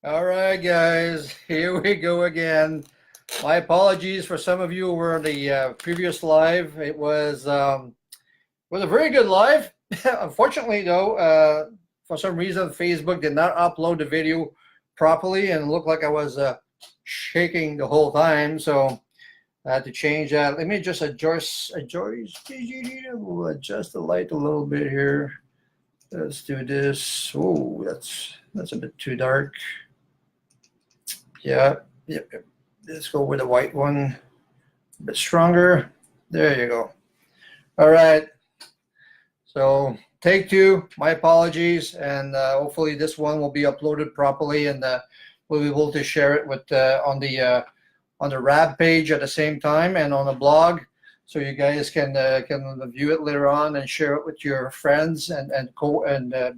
All right, guys, here we go again. My apologies for some of you who were on the previous live. It was a very good live. Unfortunately, though, for some reason, Facebook did not upload the video properly, and it looked like I was shaking the whole time. So I had to change that. Let me just adjust the light a little bit here. Let's do this. Oh, that's a bit too dark. Yeah, yep, yep. Let's go with the white one. A bit stronger. There you go. All right. So take two. My apologies, and hopefully this one will be uploaded properly, and we'll be able to share it with on the RAB page at the same time and on the blog, so you guys can view it later on and share it with your friends and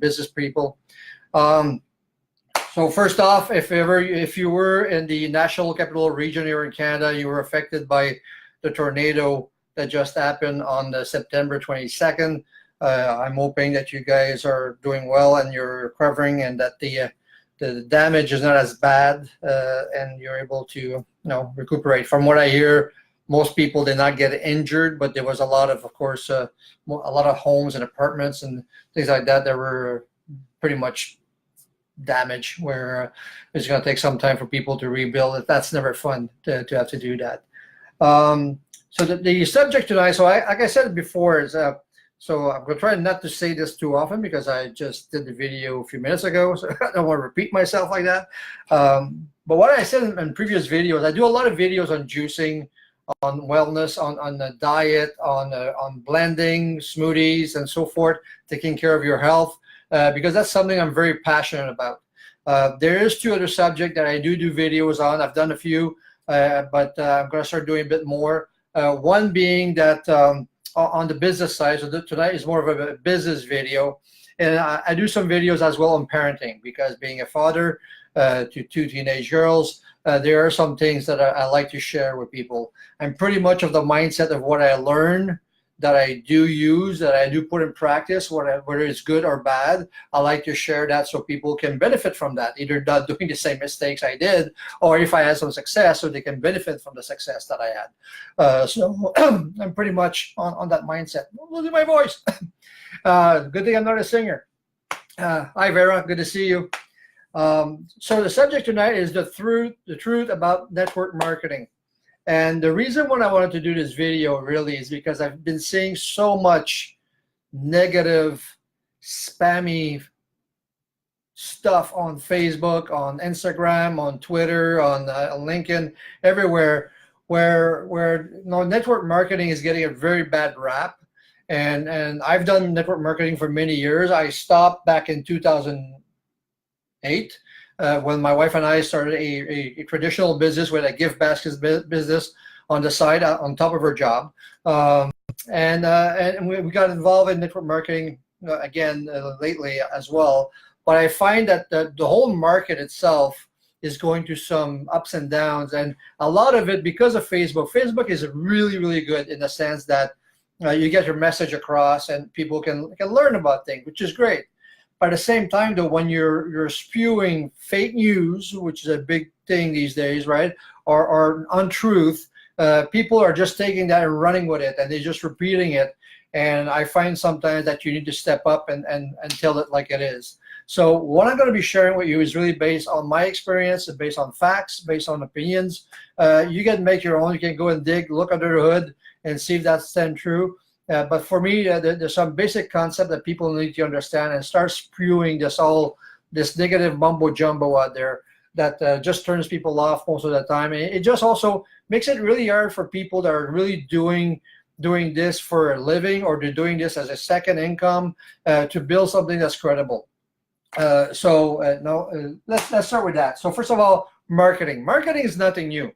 business people. Um, So first off, if you were in the National Capital Region here in Canada, you were affected by the tornado that just happened on September 22nd. I'm hoping that you guys are doing well and you're recovering, and that the damage is not as bad, and you're able to recuperate. From what I hear, most people did not get injured, but there was a lot of course, a lot of homes and apartments and things like that that were pretty much damage, where it's going to take some time for people to rebuild it. That's never fun to have to do that. So the subject tonight, so like I said before, is so I'm going to try not to say this too often because I just did the video a few minutes ago, so I don't want to repeat myself like that. But what I said in previous videos, I do a lot of videos on juicing, on wellness, on the diet, on blending, smoothies, and so forth, taking care of your health. Because that's something I'm very passionate about. There is two other subjects that I do videos on. I've done a few, but I'm going to start doing a bit more. One being that on the business side, so tonight is more of a business video. And I do some videos as well on parenting, because being a father to two teenage girls, there are some things that I like to share with people. I'm pretty much of the mindset of what I learn, that I do use, that I do put in practice, whether it's good or bad. I like to share that so people can benefit from that, either not doing the same mistakes I did, or if I had some success, so they can benefit from the success that I had. So I'm pretty much on that mindset. Look at my voice. Good thing I'm not a singer. Hi, Vera. Good to see you. So the subject tonight is the truth about network marketing. And the reason why I wanted to do this video really is because I've been seeing so much negative, spammy stuff on Facebook, on Instagram, on Twitter, on LinkedIn, everywhere, where network marketing is getting a very bad rap. And I've done network marketing for many years. I stopped back in 2008. When my wife and I started a traditional business with a gift baskets business on the side, on top of her job. And we got involved in network marketing again lately as well. But I find that the whole market itself is going through some ups and downs, and a lot of it because of Facebook. Facebook is really, really good in the sense that you get your message across and people can learn about things, which is great. But at the same time, though, when you're spewing fake news, which is a big thing these days, right, or untruth, people are just taking that and running with it, and they're just repeating it. And I find sometimes that you need to step up and tell it like it is. So what I'm going to be sharing with you is really based on my experience, based on facts, based on opinions. You can make your own. You can go and dig, look under the hood, and see if that's then true. But for me, there's some basic concept that people need to understand, and start spewing this negative mumbo jumbo out there that just turns people off most of the time. And it just also makes it really hard for people that are really doing this for a living, or they're doing this as a second income, to build something that's credible. Let's start with that. So first of all, marketing. Marketing is nothing new.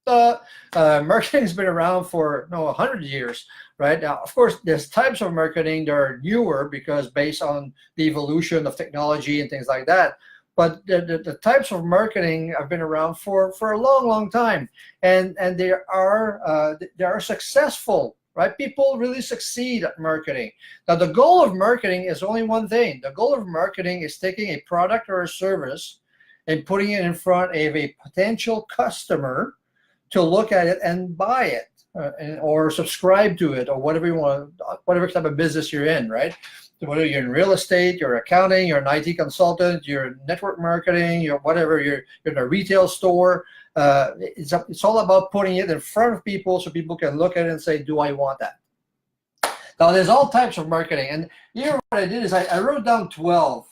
Marketing's been around for 100 years, right? Now, of course, there's types of marketing that are newer because based on the evolution of technology and things like that. But the types of marketing have been around for a long, long time, and they are successful, right? People really succeed at marketing. Now, the goal of marketing is only one thing. The goal of marketing is taking a product or a service and putting it in front of a potential customer to look at it and buy it, or subscribe to it, or whatever you want, whatever type of business you're in, right? So whether you're in real estate, you're accounting, you're an IT consultant, you're network marketing, you're whatever, you're in a retail store. It's all about putting it in front of people so people can look at it and say, do I want that? Now, there's all types of marketing. And here what I did is I wrote down 12.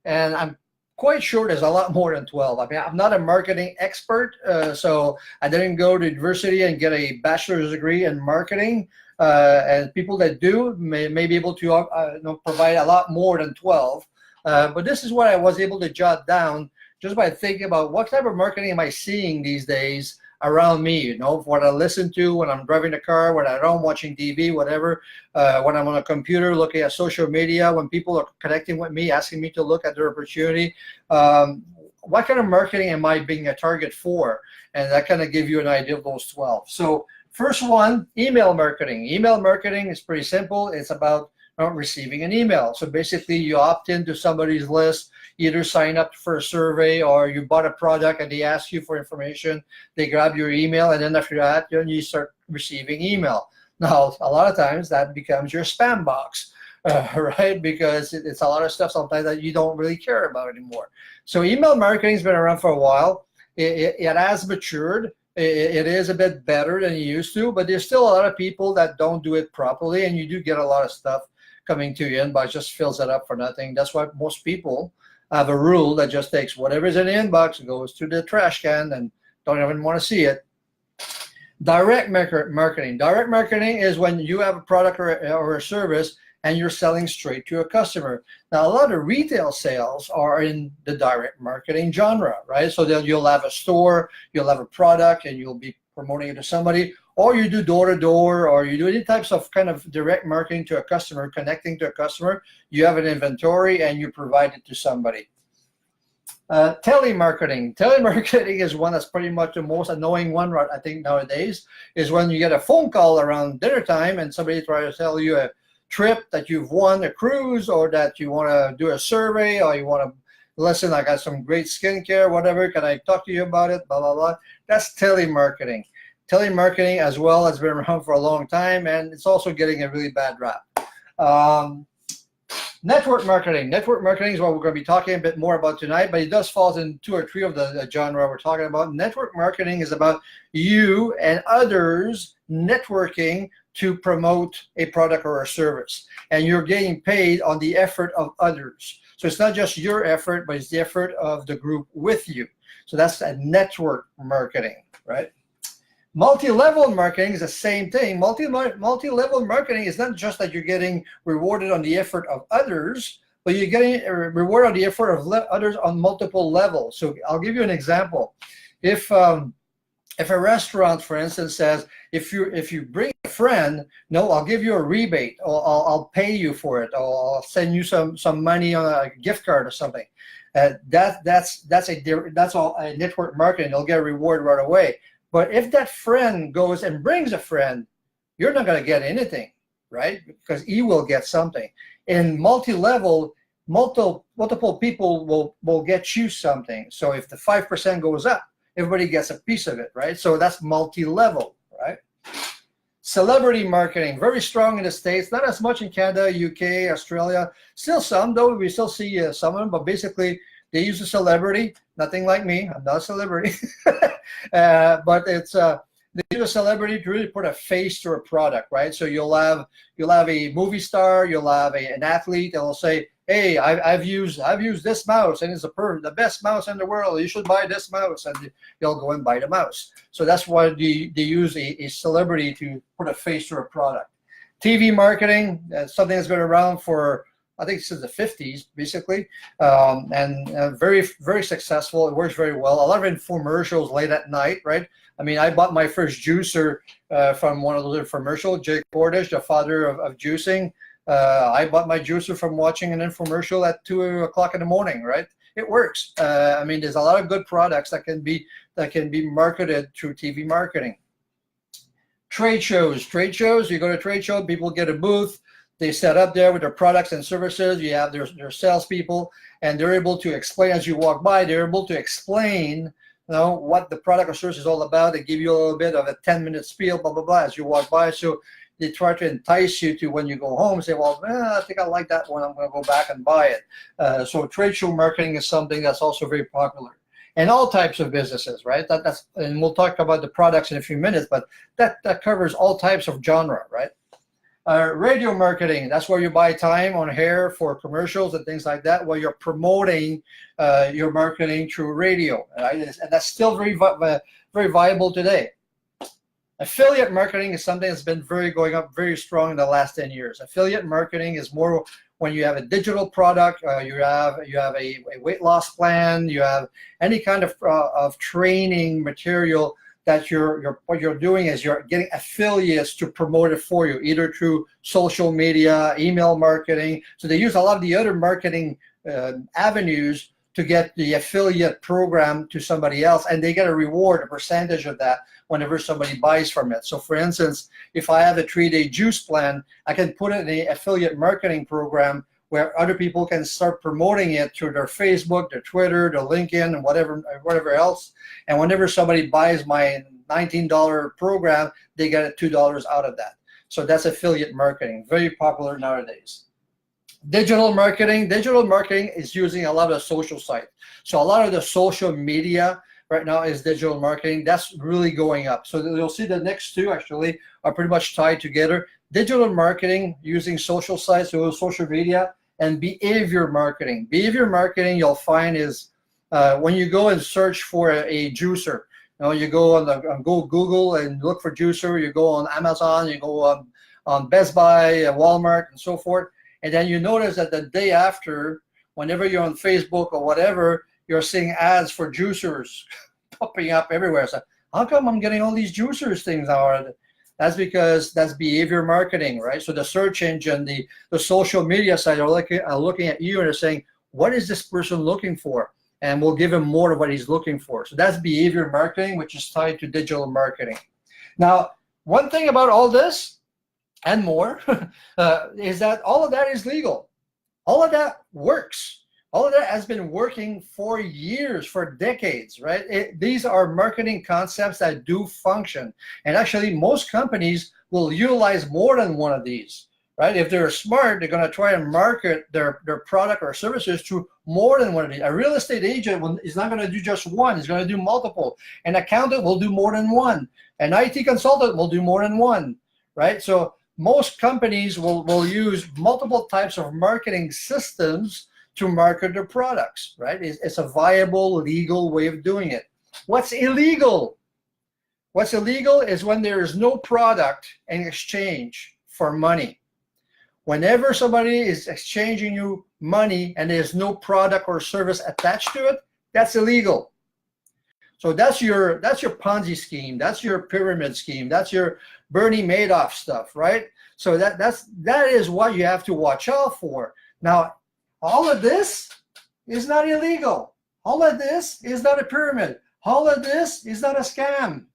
And I'm quite sure there's a lot more than 12. I mean, I'm not a marketing expert, so I didn't go to university and get a bachelor's degree in marketing. And people that do may be able to provide a lot more than 12. But this is what I was able to jot down just by thinking about what type of marketing am I seeing these days around me, you know, what I listen to when I'm driving the car, when I'm at home watching TV, whatever, when I'm on a computer looking at social media, when people are connecting with me, asking me to look at their opportunity. What kind of marketing am I being a target for? And that kind of give you an idea of those 12. So first one, email marketing. Email marketing is pretty simple. It's about receiving an email. So basically you opt into somebody's list, either sign up for a survey or you bought a product and they ask you for information. They grab your email, and then after that, you start receiving email. Now, a lot of times that becomes your spam box, right? Because it's a lot of stuff sometimes that you don't really care about anymore. So email marketing has been around for a while. It has matured. It is a bit better than it used to, but there's still a lot of people that don't do it properly, and you do get a lot of stuff coming to your inbox, just fills it up for nothing. That's why most people have a rule that just takes whatever's in the inbox, goes to the trash can, and don't even want to see it. Direct marketing. Direct marketing is when you have a product or a service and you're selling straight to a customer. Now, a lot of retail sales are in the direct marketing genre, right? So then you'll have a store, you'll have a product, and you'll be promoting it to somebody, or you do door-to-door, or you do any types of kind of direct marketing to a customer, connecting to a customer. You have an inventory and you provide it to somebody. Telemarketing. Telemarketing is one that's pretty much the most annoying one, right, I think, nowadays, is when you get a phone call around dinner time and somebody tries to tell you a trip that you've won, a cruise, or that you want to do a survey, or you want to listen, I got some great skincare, whatever, can I talk to you about it, blah, blah, blah. That's telemarketing. Telemarketing as well has been around for a long time, and it's also getting a really bad rap. Network marketing. Network marketing is what we're going to be talking a bit more about tonight, but it does fall in 2 or 3 of the genre we're talking about. Network marketing is about you and others networking to promote a product or a service, and you're getting paid on the effort of others. So it's not just your effort, but it's the effort of the group with you. So that's a network marketing, right? Multi-level marketing is the same thing. Multi-level marketing is not just that you're getting rewarded on the effort of others, but you're getting a reward on the effort of others on multiple levels. So I'll give you an example. If a restaurant, for instance, says, if you bring a friend, no, I'll give you a rebate, or I'll pay you for it, or I'll send you some money on a gift card or something. That's all a network marketing. They'll get a reward right away. But if that friend goes and brings a friend, you're not going to get anything, right? Because he will get something. In multi-level, multiple people will get you something. So if the 5% goes up, everybody gets a piece of it, right? So that's multi-level, right? Celebrity marketing, very strong in the States, not as much in Canada, UK, Australia. Still some, though. We still see some of them, but basically they use a celebrity, nothing like me. I'm not a celebrity. But it's they use a celebrity to really put a face to a product, right? So you'll have a movie star, you'll have an athlete, and they'll say, "Hey, I've used this mouse, and it's the best mouse in the world. You should buy this mouse," and you'll go and buy the mouse. So that's why they use a celebrity to put a face to a product. TV marketing, something that's been around for, I think, since the 50s, basically, and very, very successful. It works very well. A lot of infomercials late at night, right? I mean, I bought my first juicer from one of those infomercials, Jake Cordish, the father of juicing. I bought my juicer from watching an infomercial at 2 o'clock in the morning, right? It works. I mean, there's a lot of good products that can be marketed through TV marketing. Trade shows. You go to trade show, people get a booth. They set up there with their products and services. You have their salespeople, and they're able to explain as you walk by. They're able to explain, what the product or service is all about. They give you a little bit of a 10-minute spiel, blah, blah, blah, as you walk by. So they try to entice you to, when you go home, say, well, I think I like that one. I'm going to go back and buy it. So trade show marketing is something that's also very popular. And all types of businesses, right? And we'll talk about the products in a few minutes, but that covers all types of genre, right? Radio marketing, that's where you buy time on air for commercials and things like that, where you're promoting your marketing through radio, right? And that's still very viable today. Affiliate marketing is something that's been going up very strong in the last 10 years. Affiliate marketing is more when you have a digital product, you have a weight loss plan, you have any kind of training material that what you're doing is you're getting affiliates to promote it for you, either through social media, email marketing. So they use a lot of the other marketing avenues to get the affiliate program to somebody else, and they get a reward, a percentage of that whenever somebody buys from it. So for instance, if I have a 3-day juice plan, I can put it in an affiliate marketing program where other people can start promoting it through their Facebook, their Twitter, their LinkedIn, and whatever else. And whenever somebody buys my $19 program, they get $2 out of that. So that's affiliate marketing, very popular nowadays. Digital marketing is using a lot of social sites. So a lot of the social media right now is digital marketing. That's really going up. So you'll see the next two actually are pretty much tied together. Digital marketing using social sites, so social media, and behavior marketing. Behavior marketing you'll find is when you go and search for a juicer. You go on Google and look for juicer. You go on Amazon. You go on Best Buy, Walmart, and so forth. And then you notice that the day after, whenever you're on Facebook or whatever, you're seeing ads for juicers popping up everywhere. So how come I'm getting all these juicers things now? That's because that's behavior marketing, right? So the search engine, the social media site are looking at you and they're saying, what is this person looking for? And we'll give him more of what he's looking for. So that's behavior marketing, which is tied to digital marketing. Now, one thing about all this and more is that all of that is legal. All of that works. All of that has been working for years, for decades, right? These are marketing concepts that do function. And actually, most companies will utilize more than one of these, right? If they're smart, they're going to try and market their product or services to more than one of these. A real estate agent is not going to do just one. He's going to do multiple. An accountant will do more than one. An IT consultant will do more than one, right? So most companies will use multiple types of marketing systems to market their products, right? It's a viable, legal way of doing it. What's illegal? What's illegal is when there is no product in exchange for money. Whenever somebody is exchanging you money and there's no product or service attached to it, that's illegal. So that's your Ponzi scheme, that's your pyramid scheme, that's your Bernie Madoff stuff, right? So that is what you have to watch out for. Now, all of this is not illegal. All of this is not a pyramid. All of this is not a scam.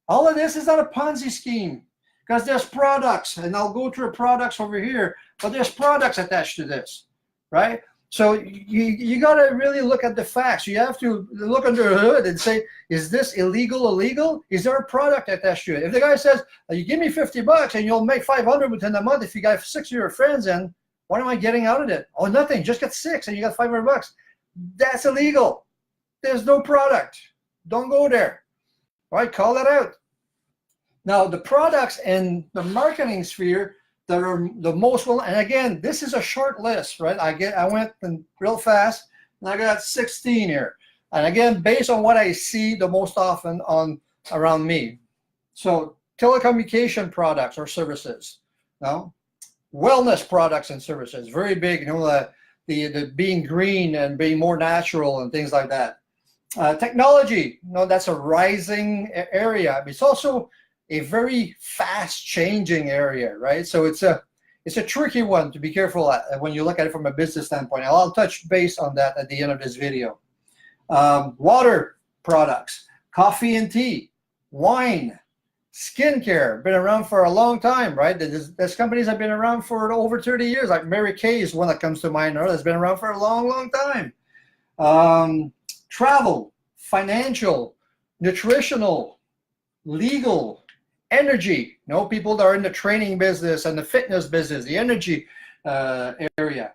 All of this is not a Ponzi scheme, because there's products, and I'll go through products over here, but there's products attached to this, right? So you got to really look at the facts. You have to look under the hood and say, is this illegal? Is there a product attached to it? If the guy says, you give me $50 and you'll make $500 within a month if you got 6 of your friends in, what am I getting out of it? Oh, nothing. Just get 6 and you got $500. That's illegal. There's no product. Don't go there. All right, call that out. Now, the products in the marketing sphere that are the most well, and again, this is a short list, right? I went real fast, and I got 16 here. And again, based on what I see the most often around me. So, telecommunication products or services. No? Wellness products and services, very big. The being green and being more natural and things like that. Technology, that's a rising area. It's also a very fast-changing area, right? So it's a tricky one to be careful at when you look at it from a business standpoint. I'll touch base on that at the end of this video. Water products, coffee and tea, wine, Skincare, been around for a long time, right? There's companies that have been around for over 30 years, like Mary Kay is one that comes to mind, that's been around for a long, long time. Travel, financial, nutritional, legal, energy. People that are in the training business and the fitness business, the energy area.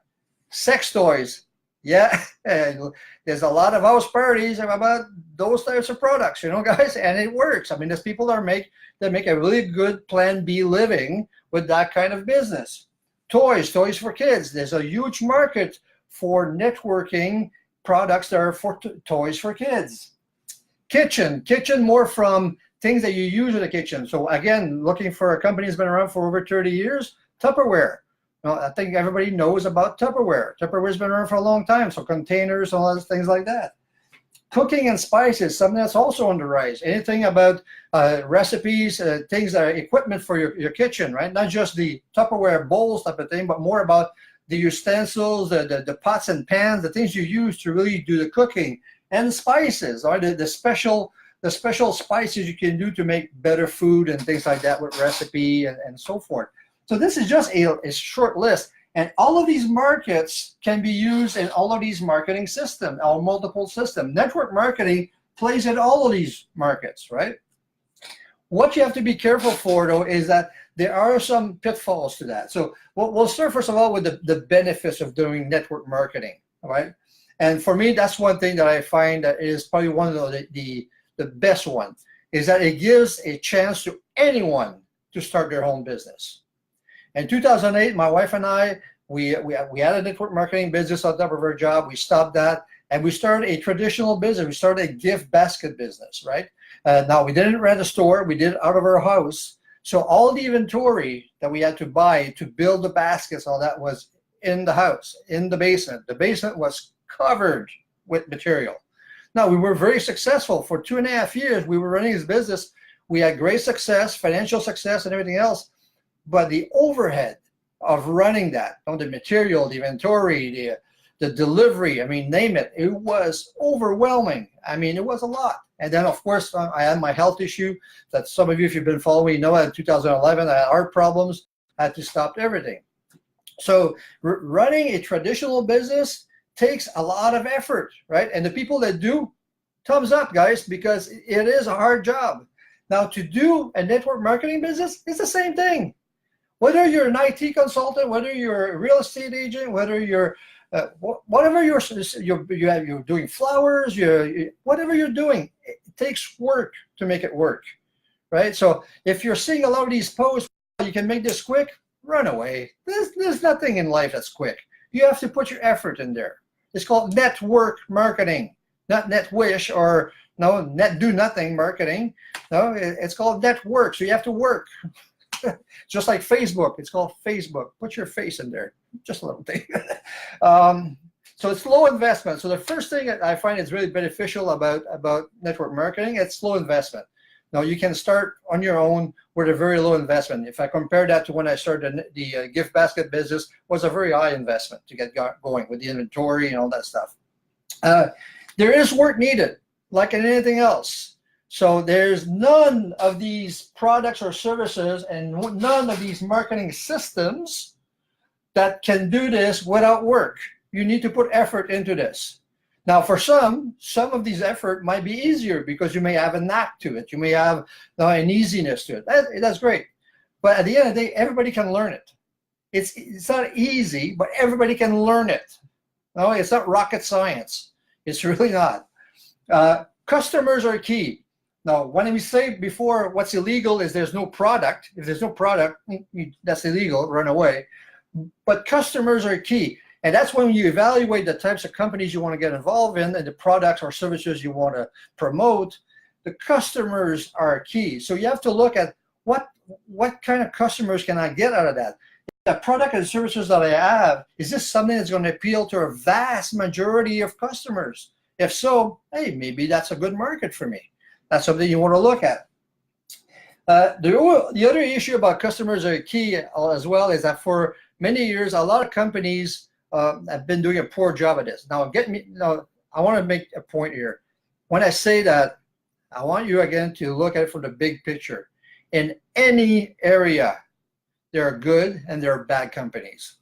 Sex toys. Yeah, there's a lot of house parties about those types of products, guys, and it works. I mean, there's people that make a really good Plan B living with that kind of business. Toys for kids. There's a huge market for networking products that are for toys for kids. Kitchen more from things that you use in the kitchen. So again, looking for a company that's been around for over 30 years, Tupperware. I think everybody knows about Tupperware. Tupperware's been around for a long time, so containers, all those things like that. Cooking and spices, something that's also on the rise. Anything about recipes, things that are equipment for your kitchen, right? Not just the Tupperware bowls type of thing, but more about the utensils, the pots and pans, the things you use to really do the cooking. And spices, or the special spices you can do to make better food and things like that with recipe and so forth. So this is just a short list. And all of these markets can be used in all of these marketing systems, or multiple systems. Network marketing plays in all of these markets, right? What you have to be careful for, though, is that there are some pitfalls to that. So we'll start, first of all, with the benefits of doing network marketing, all right? And for me, that's one thing that I find that is probably one of the best one, is that it gives a chance to anyone to start their own business. In 2008, my wife and I, we had a network marketing business on top of our job. We stopped that, and we started a traditional business. We started a gift basket business, right? Now, we didn't rent a store. We did it out of our house. So all the inventory that we had to buy to build the baskets, all that was in the house, in the basement. The basement was covered with material. Now, we were very successful. For 2.5 years, we were running this business. We had great success, financial success, and everything else. But the overhead of running that, the material, the inventory, the delivery, I mean, name it, it was overwhelming. I mean, it was a lot. And then, of course, I had my health issue that some of you, if you've been following me, know in 2011, I had heart problems. I had to stop everything. So running a traditional business takes a lot of effort, right? And the people that do, thumbs up, guys, because it is a hard job. Now, to do a network marketing business, it's the same thing. Whether you're an IT consultant, whether you're a real estate agent, whether you're whatever you're doing flowers, whatever you're doing, it takes work to make it work, right? So if you're seeing a lot of these posts, you can make this quick, run away. There's nothing in life that's quick. You have to put your effort in there. It's called network marketing, not net wish or net do nothing marketing. No, it's called network. So you have to work. Just like Facebook, it's called Facebook. Put your face in there, just a little thing. So it's low investment. So the first thing that I find is really beneficial about network marketing, it's low investment. Now you can start on your own with a very low investment. If I compare that to when I started the gift basket business, was a very high investment to get going with the inventory and all that stuff. There is work needed, like in anything else. So there's none of these products or services and none of these marketing systems that can do this without work. You need to put effort into this. Now, for some of these effort might be easier because you may have a knack to it. You may have an easiness to it. That's great. But at the end of the day, everybody can learn it. It's not easy, but everybody can learn it. No, it's not rocket science. It's really not. Customers are key. Now, when we say before what's illegal is there's no product. If there's no product, that's illegal, run away. But customers are key. And that's when you evaluate the types of companies you want to get involved in and the products or services you want to promote. The customers are key. So you have to look at what kind of customers can I get out of that? The product and services that I have, is this something that's going to appeal to a vast majority of customers? If so, hey, maybe that's a good market for me. That's something you want to look at. The other issue about customers are key as well is that for many years, a lot of companies have been doing a poor job at this. Now, I want to make a point here. When I say that, I want you again to look at it from the big picture. In any area, there are good and there are bad companies.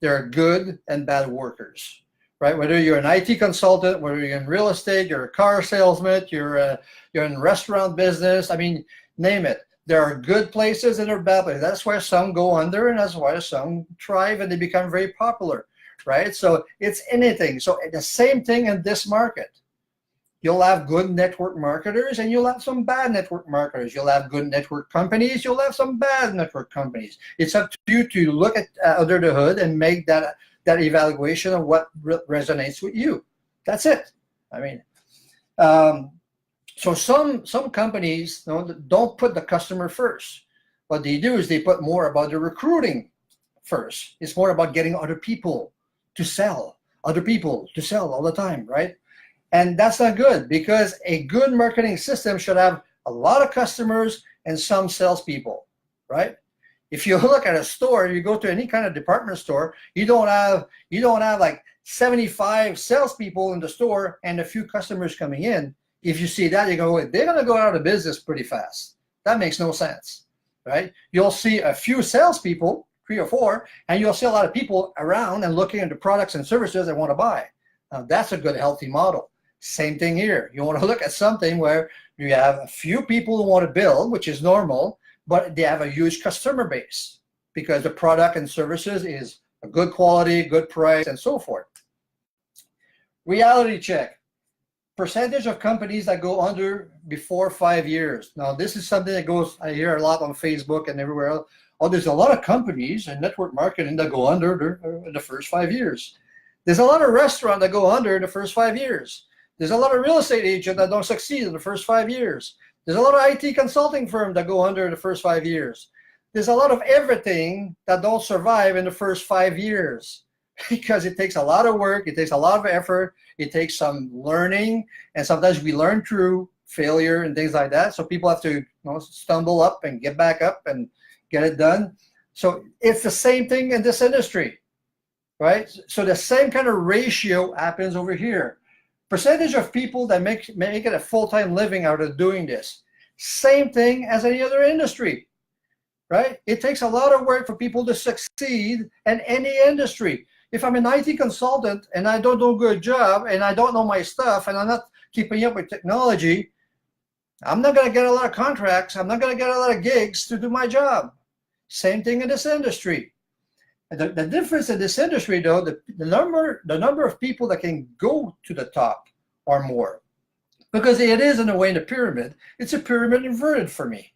There are good and bad workers, right? Whether you're an IT consultant, whether you're in real estate, you're a car salesman, you're in restaurant business, I mean, name it. There are good places and there are bad places. That's why some go under and that's why some thrive and they become very popular, right? So it's anything. So the same thing in this market. You'll have good network marketers and you'll have some bad network marketers. You'll have good network companies. You'll have some bad network companies. It's up to you to look at under the hood and make that evaluation of what resonates with you. That's it. I mean, so some companies don't put the customer first. What they do is they put more about the recruiting first. It's more about getting other people to sell, all the time, right? And that's not good, because a good marketing system should have a lot of customers and some salespeople, right? If you look at a store, you go to any kind of department store, you don't have like 75 salespeople in the store and a few customers coming in. If you see that, you go, they're going to go out of business pretty fast. That makes no sense, right? You'll see a few salespeople, 3 or 4, and you'll see a lot of people around and looking at the products and services they want to buy. Now, that's a good, healthy model. Same thing here. You want to look at something where you have a few people who want to build, which is normal, but they have a huge customer base because the product and services is a good quality, good price, and so forth. Reality check. Percentage of companies that go under before 5 years. Now, this is something that I hear a lot on Facebook and everywhere else. Oh, there's a lot of companies in network marketing that go under in the first 5 years. There's a lot of restaurants that go under in the first 5 years. There's a lot of real estate agents that don't succeed in the first 5 years. There's a lot of IT consulting firms that go under in the first 5 years. There's a lot of everything that don't survive in the first 5 years because it takes a lot of work, it takes a lot of effort, it takes some learning, and sometimes we learn through failure and things like that. So people have to stumble up and get back up and get it done. So it's the same thing in this industry, right? So the same kind of ratio happens over here. Percentage of people that make it a full-time living out of doing this. Same thing as any other industry, right? It takes a lot of work for people to succeed in any industry. If I'm an IT consultant and I don't do a good job and I don't know my stuff and I'm not keeping up with technology, I'm not going to get a lot of contracts. I'm not going to get a lot of gigs to do my job. Same thing in this industry. The difference in this industry, though, the number of people that can go to the top are more. Because it is, in a way, in a pyramid. It's a pyramid inverted for me.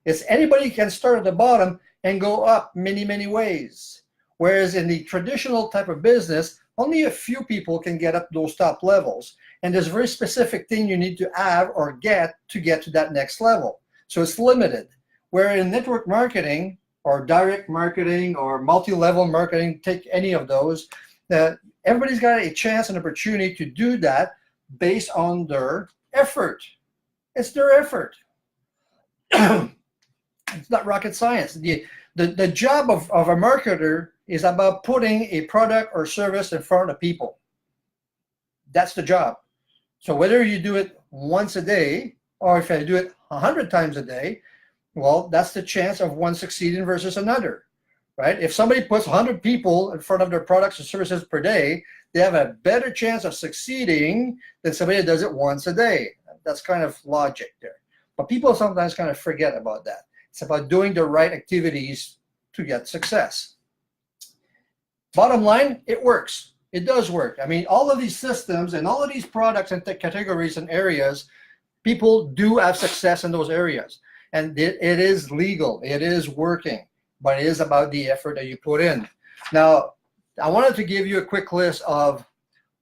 It's anybody can start at the bottom and go up many, many ways. Whereas in the traditional type of business, only a few people can get up those top levels. And there's a very specific thing you need to have or get to that next level. So it's limited. Where in network marketing, or direct marketing or multi-level marketing, take any of those, everybody's got a chance and opportunity to do that based on their effort. It's their effort. It's not rocket science. The job of a marketer is about putting a product or service in front of people. That's the job. So whether you do it once a day or if I do it 100 times a day, well, that's the chance of one succeeding versus another, right? If somebody puts 100 people in front of their products and services per day, they have a better chance of succeeding than somebody that does it once a day. That's kind of logic there. But people sometimes kind of forget about that. It's about doing the right activities to get success. Bottom line, it works. It does work. I mean, all of these systems and all of these products and categories and areas, people do have success in those areas. And it is legal, it is working, but it is about the effort that you put in. Now, I wanted to give you a quick list of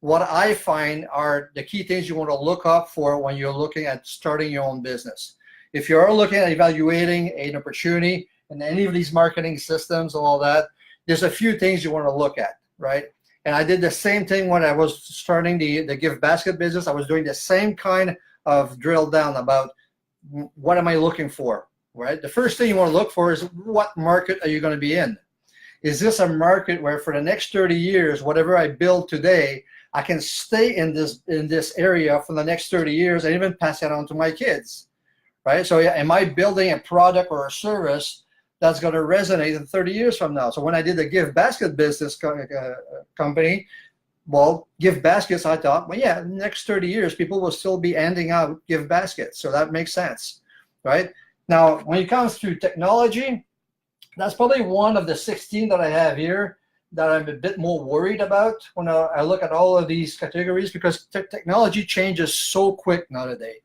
what I find are the key things you want to look up for when you're looking at starting your own business. If you're looking at evaluating an opportunity in any of these marketing systems and all that, there's a few things you want to look at, right? And I did the same thing when I was starting the gift basket business. I was doing the same kind of drill down about what am I looking for, right? The first thing you want to look for is what market are you going to be in? Is this a market where for the next 30 years, whatever I build today, I can stay in this area for the next 30 years and even pass it on to my kids, right? So am I building a product or a service that's going to resonate in 30 years from now? So when I did the gift basket business company, well, gift baskets, I thought, well, yeah, next 30 years, people will still be handing out gift baskets. So that makes sense, right? Now, when it comes to technology, that's probably one of the 16 that I have here that I'm a bit more worried about when I look at all of these categories, because technology changes so quick nowadays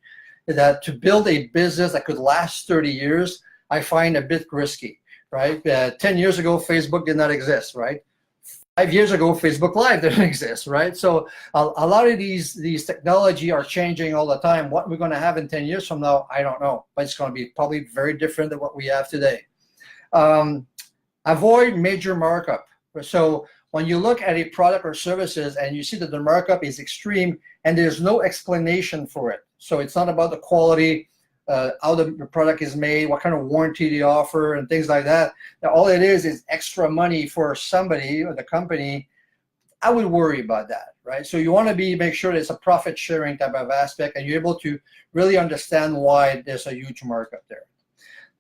that to build a business that could last 30 years, I find a bit risky, right? 10 years ago, Facebook did not exist, right? 5 years ago, Facebook Live didn't exist, right? So a lot of these technology are changing all the time. What we're going to have in 10 years from now, I don't know, but it's going to be probably very different than what we have today. Avoid major markup. So when you look at a product or services and you see that the markup is extreme and there's no explanation for it. So it's not about the quality, how the product is made, what kind of warranty they offer and things like that. All it is extra money for somebody or the company. I would worry about that, right? So you want to make sure that it's a profit sharing type of aspect and you're able to really understand why there's a huge markup there.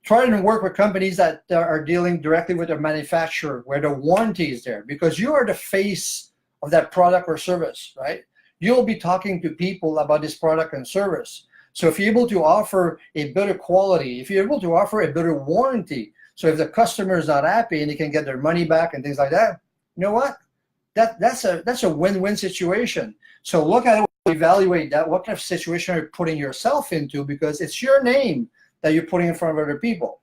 Try to work with companies that are dealing directly with their manufacturer, where the warranty is there, because you are the face of that product or service, right? You'll be talking to people about this product and service. So if you're able to offer a better quality, if you're able to offer a better warranty, so if the customer is not happy and they can get their money back and things like that, you know what? That's a win-win situation. So look at it, evaluate that. What kind of situation are you putting yourself into? Because it's your name that you're putting in front of other people.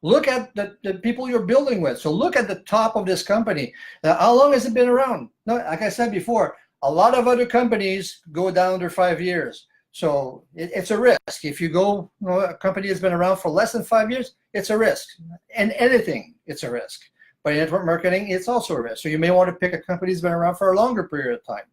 Look at the people you're building with. So look at the top of this company. How long has it been around? No, like I said before, a lot of other companies go down to 5 years. So it's a risk. If you go, a company has been around for less than 5 years, it's a risk. And anything, it's a risk. But in network marketing, it's also a risk. So you may want to pick a company that's been around for a longer period of time,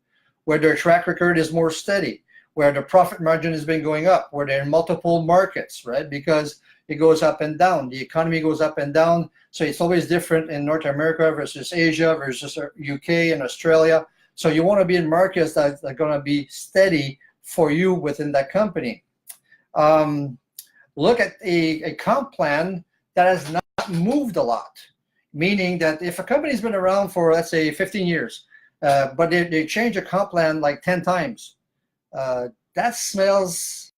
where their track record is more steady, where the profit margin has been going up, where they're in multiple markets, right? Because it goes up and down. The economy goes up and down. So it's always different in North America versus Asia versus UK and Australia. So you want to be in markets that are going to be steady for you within that company. Look at a comp plan that has not moved a lot, meaning that if a company's been around for, let's say, 15 years, but they change a comp plan like 10 times, that smells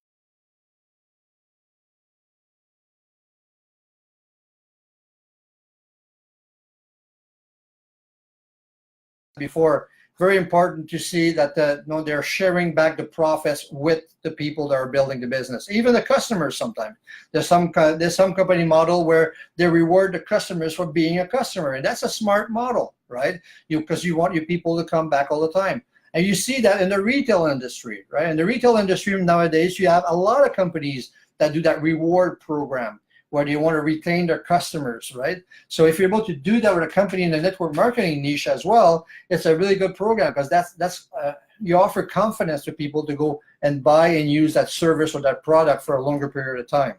before. Very important to see that they're sharing back the profits with the people that are building the business, even the customers. Sometimes there's some company model where they reward the customers for being a customer, and that's a smart model, right? Because you want your people to come back all the time. And you see that in the retail industry, right? In the retail industry nowadays, you have a lot of companies that do that reward program where they want to retain their customers, right? So if you're able to do that with a company in the network marketing niche as well, it's a really good program, because that's you offer confidence to people to go and buy and use that service or that product for a longer period of time.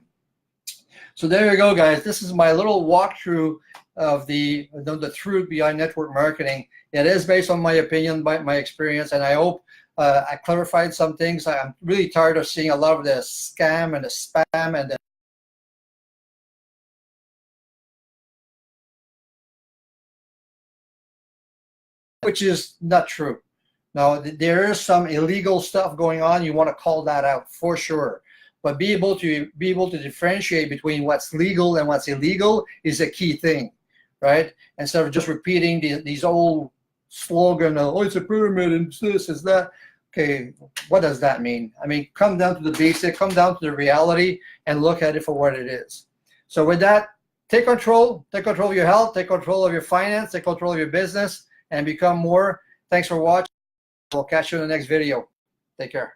So there you go, guys. This is my little walkthrough of the truth behind network marketing. It is based on my opinion, my experience, and I hope I clarified some things. I'm really tired of seeing a lot of the scam and the spam and the which is not true. Now, there is some illegal stuff going on. You want to call that out for sure. But be able to differentiate between what's legal and what's illegal is a key thing, right? Instead of just repeating these old slogan, oh, it's a pyramid and this is that. Okay, what does that mean? I mean, come down to the basic, come down to the reality, and look at it for what it is. So with that, take control of your health, take control of your finance, take control of your business, and become more. Thanks for watching. We'll catch you in the next video. Take care.